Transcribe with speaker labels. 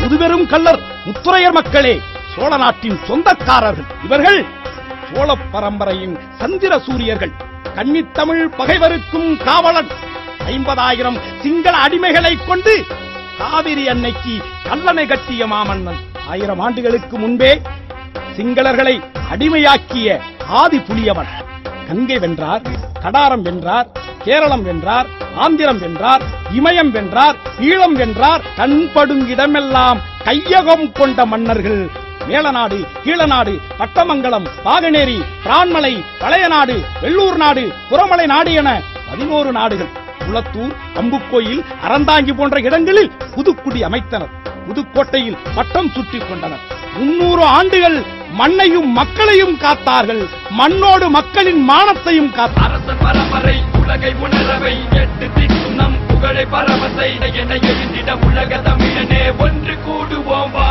Speaker 1: முதுபெரும் கள்ளர் முத்துரையர் மக்களே சோழ நாட்டின் சொந்தக்காரர்கள். இவர்கள் சோழ பரம்பரையின் சந்திர சூரியர்கள். கன்னித்தமிழ் பகைவருக்கும் காவலன். 50,000 சிங்கள அடிமைகளை கொண்டு காவிரி அன்னைக்கு கல்லணை கட்டிய மாமன்னன். 1000 ஆண்டுகளுக்கு முன்பே சிங்களர்களை அடிமையாக்கிய ஆதி புலியவன். கங்கை வென்றார், கடாரம் வென்றார், கேரளம் வென்றார், ஆந்திரம் வென்றார், இமயம் வென்றார், ஈழம் வென்றார். கண்படுங்கிடமெல்லாம் கையகம் கொண்ட மன்னர்கள். மேலநாடு, கீழநாடு, பட்டமங்கலம், பாகனேரி, பிரான்மலை, பழையநாடு, வெள்ளூர் நாடு, புறமலை நாடு என 11 நாடுகள். குளத்தூர், அம்புக்கோயில், அறந்தாங்கி போன்ற இடங்களில் புதுக்குடி அமைத்தனர். புதுக்கோட்டையில் பட்டம் சுட்டிக் கொண்டனர். 300 ஆண்டுகள் மண்ணையும் மக்களையும் காத்தார்கள். மண்ணோடு மக்களின் மானத்தையும் காத்தார்.
Speaker 2: அரச பரம்பரை உலகை உணரவை 8 திக்கும் நம் புகழை பரவசை என எழுந்திட உலக தமிழனே ஒன்று கூடுவோம் வா.